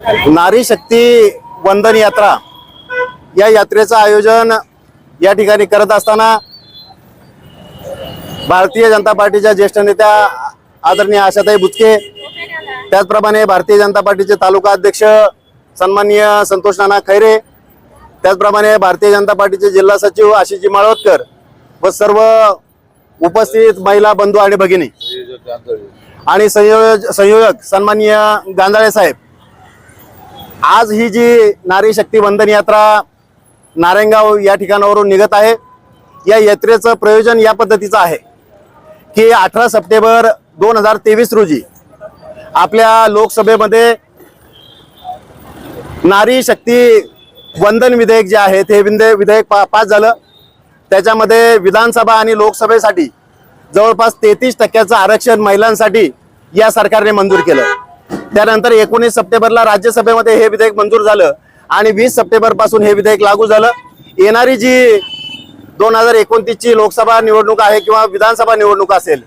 नारी शक्ती वंदन यात्रा या यात्रेचं आयोजन या ठिकाणी करत असताना भारतीय जनता पार्टीच्या ज्येष्ठ नेत्या आदरणीय आशाताई बुचके, त्याचप्रमाणे भारतीय जनता पार्टीचे तालुका अध्यक्ष सन्माननीय संतोष नाना खैरे, त्याचप्रमाणे भारतीय जनता पार्टीचे जिल्हा सचिव आशिषजी माळवतकर व सर्व उपस्थित महिला बंधू आणि भगिनी आणि संयोजक सन्माननीय गांजाळे साहेब, आज ही जी नारी शक्ती वंदन यात्रा नारायणगाव या ठिकाणावरून निघत आहे, या यात्रेचं प्रयोजन या पद्धतीचं आहे की 18 सप्टेंबर 2023 रोजी आपल्या लोकसभेमध्ये नारी शक्ती वंदन विधेयक जे आहे ते विधेयक पास झालं। त्याच्यामध्ये विधानसभा आणि लोकसभेसाठी जवळपास 33% आरक्षण महिलांसाठी या सरकारने मंजूर केलं। त्यानंतर 19 सप्टेंबरला राज्यसभेमध्ये हे विधेयक मंजूर झालं आणि 20 सप्टेंबर पासून हे विधेयक लागू झालं। येणारी जी 2029 ची लोकसभा निवडणूक आहे किंवा विधानसभा निवडणूक असेल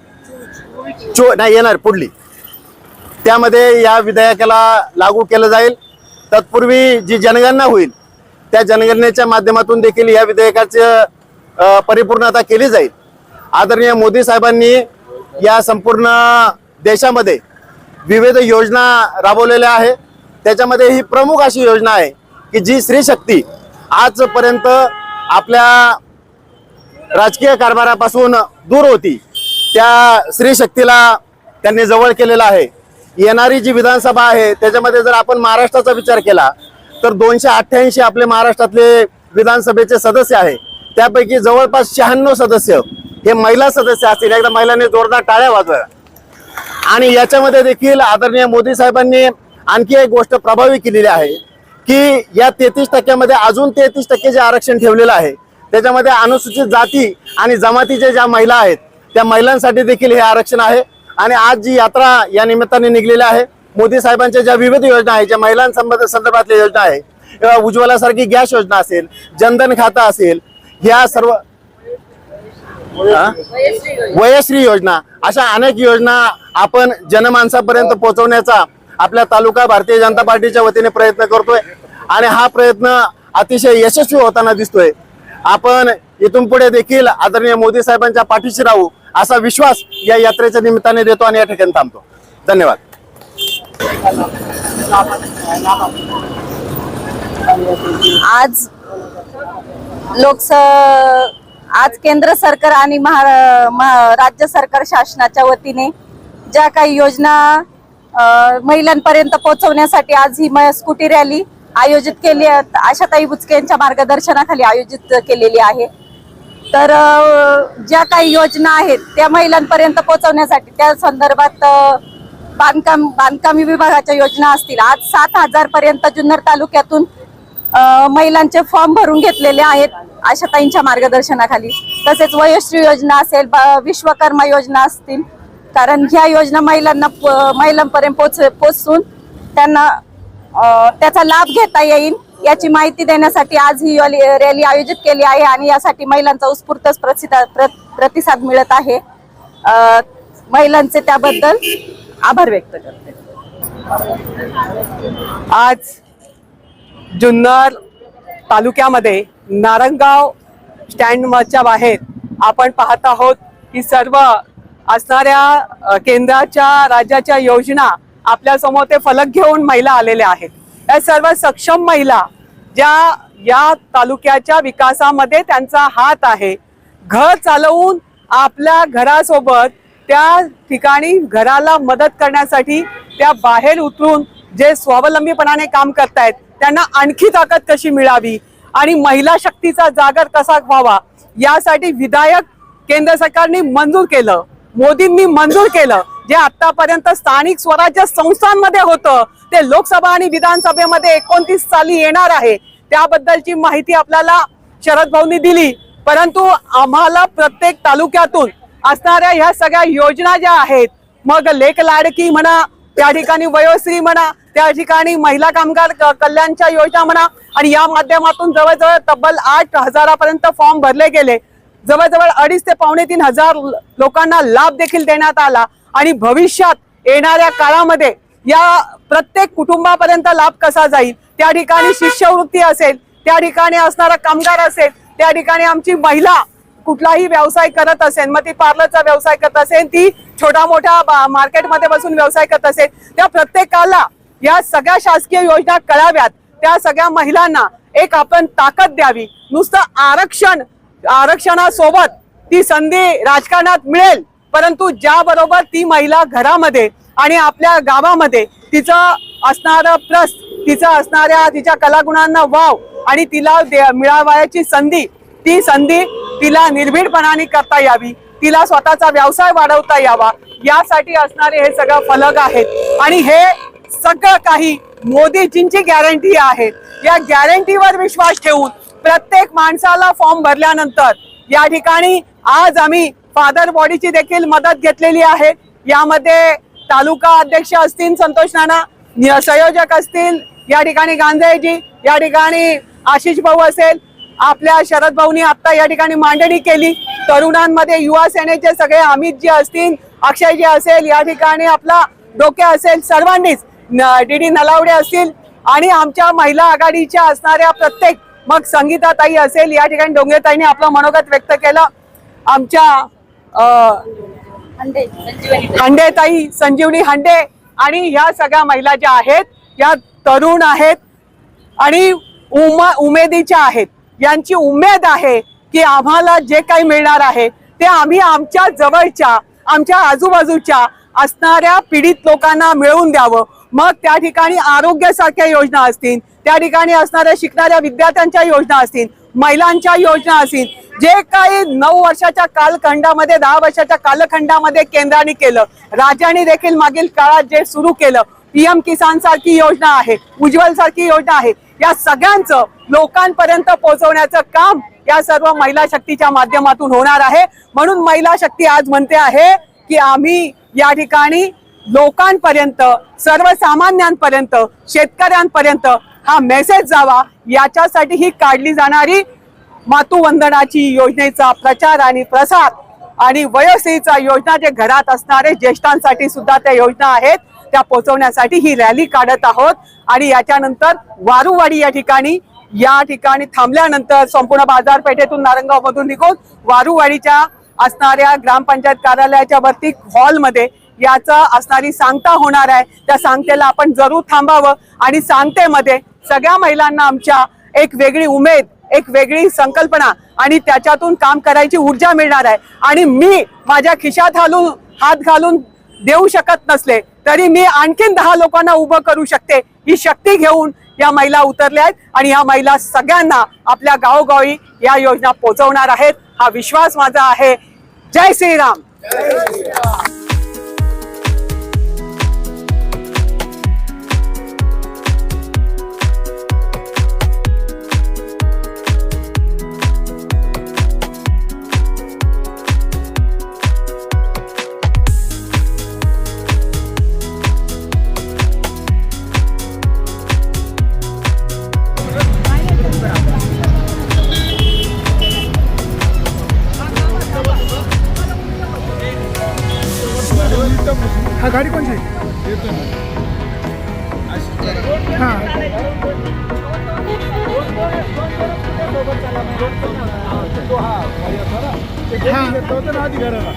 नाही येणार पुढली, त्यामध्ये या विधेयकाला लागू केलं जाईल। तत्पूर्वी जी जनगणना होईल त्या जनगणनेच्या माध्यमातून देखील या विधेयकाची परिपूर्णता केली जाईल। आदरणीय मोदी साहेबांनी या संपूर्ण देशामध्ये विविध योजना राबवलेल्या आहे। त्याच्यामध्ये ही प्रमुख अशी योजना आहे की जी स्त्री शक्ती आजपर्यंत आपल्या राजकीय कारभारापासून दूर होती, त्या स्त्री शक्तीला त्यांनी जवळ केलेला आहे। येणारी जी विधानसभा आहे त्याच्यामध्ये जर आपण महाराष्ट्राचा विचार केला तर 288 आपले महाराष्ट्रातले विधानसभेचे सदस्य आहे, त्यापैकी जवळपास 96 सदस्य हे महिला सदस्य असतील। एकदा महिलांनी जोरदार टाळ्या वाजवा। आणि याच्यामध्ये देखील आदरणीय मोदी साहेबांनी आणखी एक गोष्ट प्रभावी केलेली आहे की या 33% मध्ये अजून 33% जे आरक्षण ठेवलेलं आहे त्याच्यामध्ये अनुसूचित जाती आणि जमातीच्या ज्या महिला आहेत त्या महिलांसाठी देखील हे आरक्षण आहे। आणि आज जी यात्रा या निमित्ताने निघलेली आहे, मोदी साहेबांच्या ज्या विविध योजना आहेत, ज्या महिलांसंदर्भातल्या योजना आहे, उज्ज्वलासारखी गॅस योजना असेल, जनधन खातं असेल, ह्या सर्व वयश्री योजना, अशा अनेक योजना आपण जनमानसापर्यंत पोहोचवण्याचा आपल्या तालुका भारतीय जनता पार्टीच्या वतीने प्रयत्न करतोय आणि हा प्रयत्न अतिशय यशस्वी होताना दिसतोय। आपण इथून पुढे देखील आदरणीय मोदी साहेबांच्या पाठीशी राहू असा विश्वास या यात्रेच्या निमित्ताने देतो आणि या ठिकाणी थांबतो। धन्यवाद। आज केंद्र सरकार आणि राज्य सरकार शासनाच्या वतीने ज्या काही योजना महिलांपर्यंत पोहोचवण्यासाठी आज ही स्कूटी रॅली आयोजित केली, आशाताई बुचके यांच्या मार्गदर्शनाखाली आयोजित केलेली आहे। तर ज्या काही योजना आहेत त्या महिलांपर्यंत पोहोचवण्यासाठी त्या संदर्भात बांधकाम विभागाच्या योजना असतील। आज 7000 पर्यंत जुन्नर तालुक्यातून महिलांचे फॉर्म भरून घेतलेले आहेत आशाताईंच्या मार्गदर्शनाखाली। तसेच वयश्री योजना असेल, विश्वकर्मा योजना असतील, कारण ह्या योजना महिलांपर्यंत पोहोचून त्यांना त्याचा लाभ घेता येईल याची माहिती देण्यासाठी आज ही रॅली आयोजित केली आहे आणि यासाठी महिलांचा उत्स्फूर्त प्रतिसाद मिळत आहे। महिलांचे त्याबद्दल आभार व्यक्त करते। आज जुन्नर तालुक्यामध्ये नारायणगाव स्टँडच्या बाहेर आपण पाहत आहोत की सर्व असणाऱ्या केंद्राच्या राज्याच्या योजना आपल्या समोर ते फलक घेऊन महिला आलेल्या आहेत। या सर्व सक्षम महिला ज्या या तालुक्याच्या विकासामध्ये त्यांचा हात आहे, घर चालवून आपल्या घरासोबत त्या ठिकाणी घराला मदत करण्यासाठी त्या बाहेर उतरून जे स्वावलंबीपणाने काम करतायत त्यांना आणखी ताकद कशी मिळावी आणि महिला शक्तीचा जागर कसा व्हावा यासाठी विधायक केंद्र सरकारने मंजूर केलं, मोदींनी मंजूर केलं। जे आतापर्यंत स्थानिक स्वराज्य संस्थांमध्ये होतं ते लोकसभा आणि विधानसभेमध्ये 29 साली येणार आहे, त्याबद्दलची माहिती आपल्याला शरद भाऊंनी दिली। परंतु आम्हाला प्रत्येक तालुक्यातून असणाऱ्या ह्या सगळ्या योजना ज्या आहेत, मग लेक लाडकी म्हणा, त्या ठिकाणी वयोश्री म्हणा, त्या ठिकाणी महिला कामगार कल्याणच्या योजना म्हणा, आणि या माध्यमातून जवळजवळ तब्बल 8000 पर्यंत फॉर्म भरले गेले। जवळजवळ 2.5 ते 3.5 हजार लोकांना लाभ देखील देण्यात आला आणि भविष्यात येणाऱ्या काळामध्ये या प्रत्येक कुटुंबापर्यंत लाभ कसा जाईल, त्या ठिकाणी शिष्यवृत्ती असेल, त्या ठिकाणी असणारा कामगार असेल, त्या ठिकाणी आमची महिला कुठलाही व्यवसाय करत असेल, मग ती पार्लरचा व्यवसाय करत असेल, ती छोटा मोठा मार्केटमध्ये बसून व्यवसाय करत असेल, त्या प्रत्येकाला या सगळ्या शासकीय योजना कळाव्यात, त्या सगळ्या महिलांना एक आपण ताकद द्यावी. नुसतं आरक्षणासोबत ती संधी राजकारणात मिळेल, परंतु ज्याबरोबर ती महिला घरामध्ये आणि आपल्या गावामध्ये तिचं असणारं प्लस, तिचं असणाऱ्या तिच्या कलागुणांना वाव आणि तिला मिळावयाची संधी, ती संधी तिला निर्भीडपणाने करता यावी, तिला स्वतःचा व्यवसाय वाढवता यावा, यासाठी असणारे हे सगळं फलक आहेत. आणि हे सगळं काही मोदीजींची गॅरंटी आहे. या गॅरंटीवर विश्वास ठेवून प्रत्येक माणसाला फॉर्म भरल्यानंतर या ठिकाणी आज आम्ही फादर बॉडीची देखील मदत घेतलेली आहे. यामध्ये तालुका अध्यक्ष असतील संतोष नाना, संयोजक असतील या ठिकाणी गांधेजी, या ठिकाणी आशिष भाऊ असेल, आपल्या शरद भाऊनी आता या ठिकाणी मांडणी केली. तरुणांमध्ये युवा सेनेचे सगळे अमित जी असतील, अक्षय जी असेल, या ठिकाणी आपला डोके असेल, सर्वांनीच डीडी नलावडे असतील आणि आमच्या महिला आघाडीच्या असणाऱ्या प्रत्येक, मग संगीताताई असेल, या ठिकाणी डोंगरेताईंनी आपलं मनोगत व्यक्त केलं. आमच्या हंडेताई, संजीवनी हंडे आणि ह्या सगळ्या महिला ज्या आहेत या तरुण आहेत आणि उमेदीच्या आहेत. यांची उमेद आहे की आम्हाला जे काही मिळणार आहे ते आम्ही आमच्या जवळच्या, आमच्या आजूबाजूच्या असणाऱ्या पीडित लोकांना मिळवून द्यावं. मग त्या ठिकाणी आरोग्यासारख्या योजना असतील, त्या ठिकाणी असणाऱ्या शिकणाऱ्या विद्यार्थ्यांच्या योजना असतील, महिलांच्या योजना असतील, जे काही 9 वर्षाच्या कालखंडामध्ये, 10 वर्षाच्या कालखंडामध्ये केंद्राने केलं, राज्याने देखील मागील काळात जे सुरू केलं, PM किसान सारखी योजना आहे, उज्ज्वल सारखी योजना आहे, या सगळ्यांचं लोकांपर्यंत पोहोचवण्याचं काम या सर्व महिला शक्तीच्या माध्यमातून होणार आहे. म्हणून महिला शक्ती आज म्हणते आहे की आम्ही या ठिकाणी लोकांपर्यंत, सर्वसामान्यांपर्यंत, शेतकऱ्यांपर्यंत हा मेसेज जावा, याच्यासाठी ही काढली जाणारी मातृवंदनाची योजनेचा प्रचार आणि प्रसार आणि वयोश्रीचा योजना, जे घरात असणारे ज्येष्ठांसाठी सुद्धा त्या योजना आहेत, त्या पोहोचवण्यासाठी ही रॅली काढत आहोत. आणि याच्यानंतर वारूवाडी या ठिकाणी थांबल्यानंतर संपूर्ण बाजारपेठेतून, नारंगाव मधून निघून वारूवाडीच्या असणाऱ्या ग्रामपंचायत कार्यालयाच्या वरती हॉलमध्ये याचा असणारी सांगता होणार आहे. त्या सांगतेला आपण जरूर थांबावं आणि सांगतेमध्ये सगळ्या महिलांना आमच्या एक वेगळी उमेद, एक वेगळी संकल्पना आणि त्याच्यातून काम करायची ऊर्जा मिळणार आहे. आणि मी माझ्या खिशात हात घालून देऊ शकत नसले तरी मी आणखीन 10 लोकांना उभं करू शकते, ही शक्ती घेऊन या महिला उतरल्या आहेत आणि या महिला सगळ्यांना आपल्या गावोगावी या योजना पोहोचवणार आहेत, हा विश्वास माझा आहे. जय श्रीराम. हा गाडी कोणची? हां आधी घराला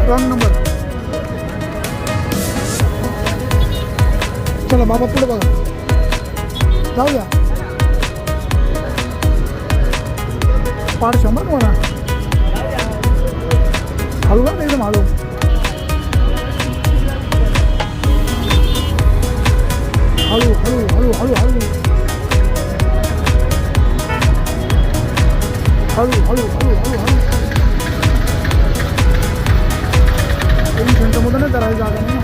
रॉंग नंबर. चला बाबा पुढे बघा, जाऊया. पाठ 100 म्हणा, हळू ना एकदम हळू. हळू हळू हळू हळू 3 सेंटरमध्ये नाही जरा जागा नाही ना.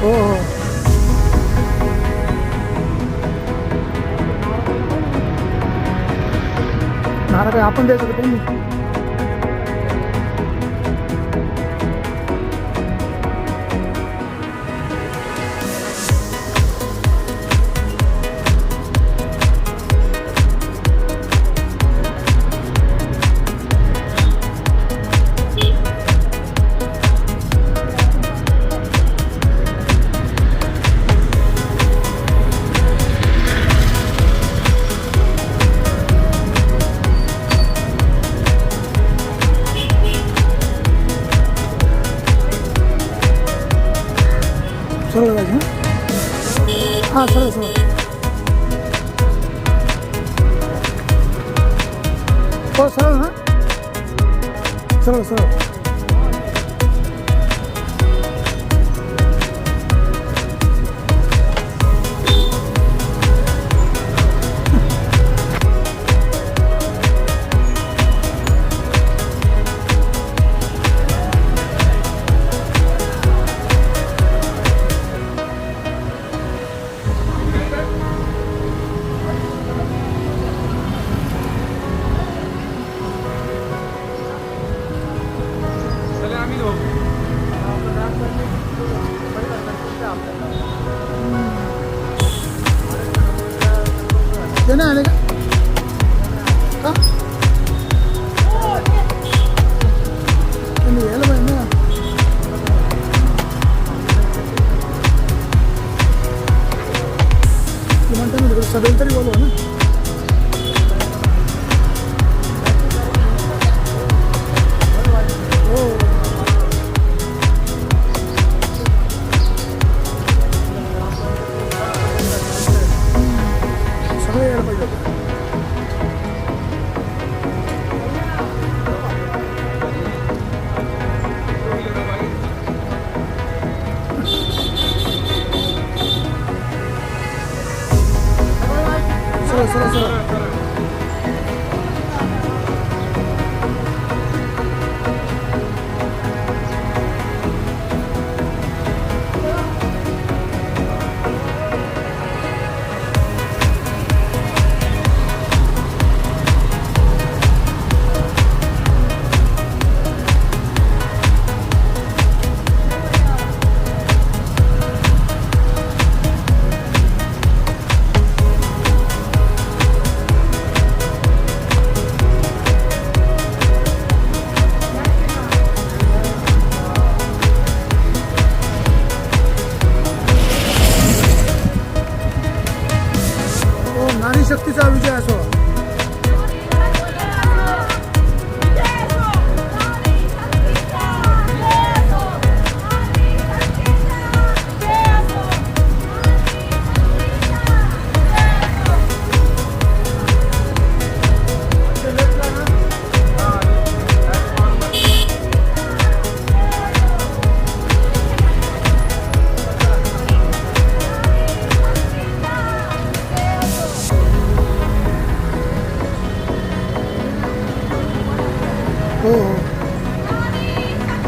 हो हो नारा काय आपण द्यायचं का त्यांनी सरळ जायचं ना हां सरळ सरळ हो सरळ ना सरळ सरळ ते नाही आले का त्यांनी यायला पाहिजे ना ते म्हणता ना सदैव तरी बोलवा ना हो सगळे यायला पाहिजे सरळ सरळ सरळ नारी शक्तीचा विजय असो हो हो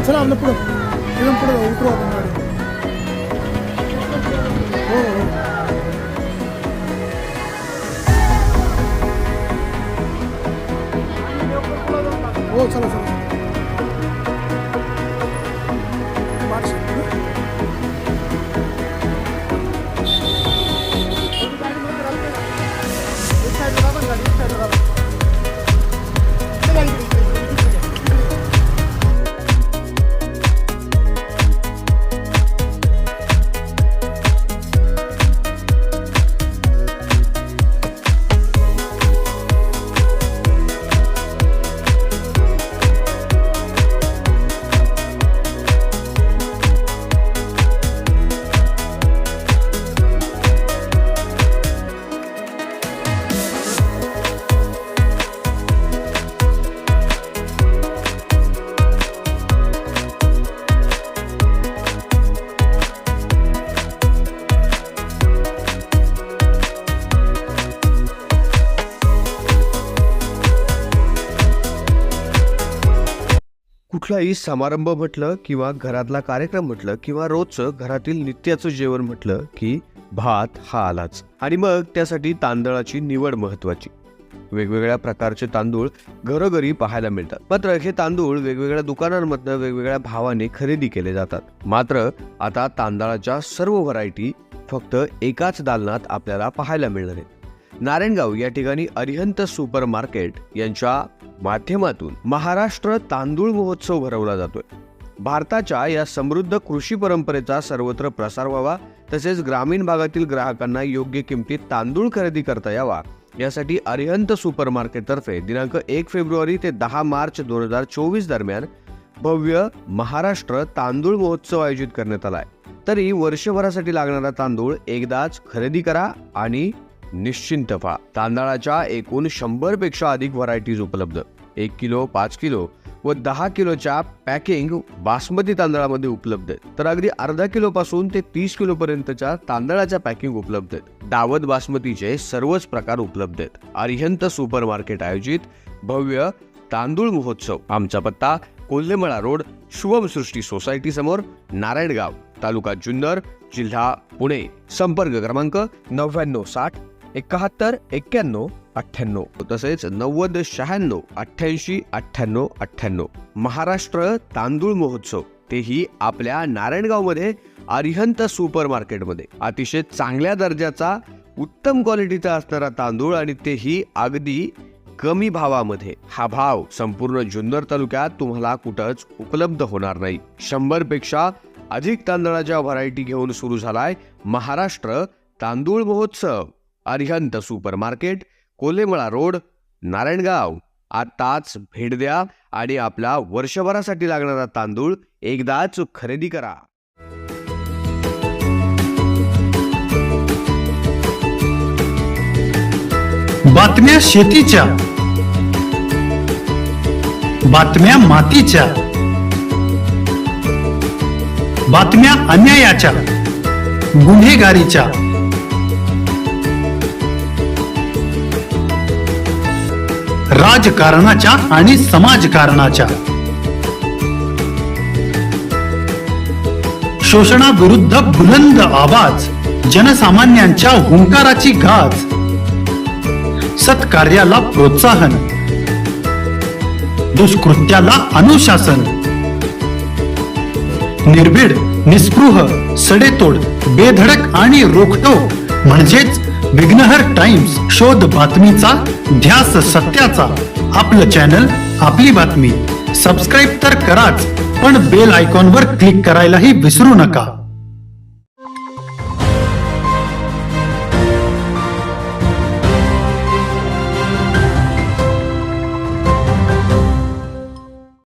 चला आपलं पुढं एकदम पुढं जाऊ उतरू आपण गाडी हो हो हो चला चला कुठलाही समारंभ म्हटलं किंवा घरातला कार्यक्रम म्हटलं किंवा रोजचं घरातील नित्याचं जेवण म्हटलं की भात हा आलाच. आणि मग त्यासाठी तांदळाची निवड महत्वाची. वेगवेगळ्या प्रकारचे तांदूळ घरोघरी पाहायला मिळतात. मात्र हे तांदूळ वेगवेगळ्या दुकानांमधनं वेगवेगळ्या भावाने खरेदी केले जातात. मात्र आता तांदळाच्या सर्व व्हरायटी फक्त एकाच दालनात आपल्याला पाहायला मिळणार आहेत. नारायणगाव या ठिकाणी अरिहंत सुपर मार्केट यांच्या माध्यमातून महाराष्ट्र तांदूळ महोत्सव भरवला जातोय. भारताच्या या समृद्ध कृषी परंपरेचा सर्वत्र प्रसार व्हावा, तसेच ग्रामीण भागातील ग्राहकांना योग्य किमतीत तांदूळ खरेदी करता यावा यासाठी अरिहंत सुपर मार्केट तर्फे दिनांक 1 फेब्रुवारी ते 10 मार्च 2024 दरम्यान भव्य महाराष्ट्र तांदूळ महोत्सव आयोजित करण्यात आलाय. तरी वर्षभरासाठी लागणारा तांदूळ एकदाच खरेदी करा आणि निश्चिंत व्हा. तांदळाच्या एकूण 100 पेक्षा अधिक व्हरायटीज उपलब्ध. 1 किलो, 5 किलो व 10 किलोच्या पॅकिंग बासमती तांदळामध्ये उपलब्ध आहेत. तर अगदी अर्धा किलो पासून ते 30 किलो पर्यंतच्या तांदळाच्या पॅकिंग उपलब्ध आहेत. दावत बासमतीचे सर्वच प्रकार उपलब्ध आहेत. अरिहंत सुपर मार्केट आयोजित भव्य तांदूळ महोत्सव. आमचा पत्ता कोल्हेमळा रोड, शुभम सृष्टी सोसायटी समोर, नारायणगाव, तालुका जुन्नर, जिल्हा पुणे. संपर्क क्रमांक 9960 71 91 98 तसेच 90 96 88 98 98. महाराष्ट्र तांदूळ महोत्सव, तेही आपल्या नारायणगावमध्ये अरिहंत सुपर मार्केटमध्ये. अतिशय चांगल्या दर्जाचा उत्तम क्वालिटीचा असणारा तांदूळ आणि तेही अगदी कमी भावामध्ये. हा भाव संपूर्ण जुन्नर तालुक्यात तुम्हाला कुठंच उपलब्ध होणार नाही. 100 पेक्षा अधिक तांदळाच्या व्हरायटी घेऊन सुरू झालाय महाराष्ट्र तांदूळ महोत्सव. Arihant super market, Kolhemala road, Narayangaon. आताच भेट द्या आणि आपला वर्षभरासाठी लागणारा तांदूळ एकदाच खरेदी करा. बातम्या शेतीच्या, बातम्या मातीच्या, बातम्या अन्यायाच्या, गुन्हेगारीच्या, राजकारणाच्या आणि समाजकारणाच्या, शोषणाविरुद्ध बुलंद आवाज, जनसामान्यांच्या हुंकाराची गाज, सत्कार्याला प्रोत्साहन, दुष्कृत्याला अनुशासन, निर्भीड, निस्पृह, सडेतोड, बेधडक आणि रोखटोक म्हणजेच विघ्नहर टाइम्स. शोध बातमीचा, ध्यास सत्याचा. आपलं चॅनल, आपली बातमी. सबस्क्राईब तर कराच, पण बेल आयकॉनवर क्लिक करायलाही विसरू नका.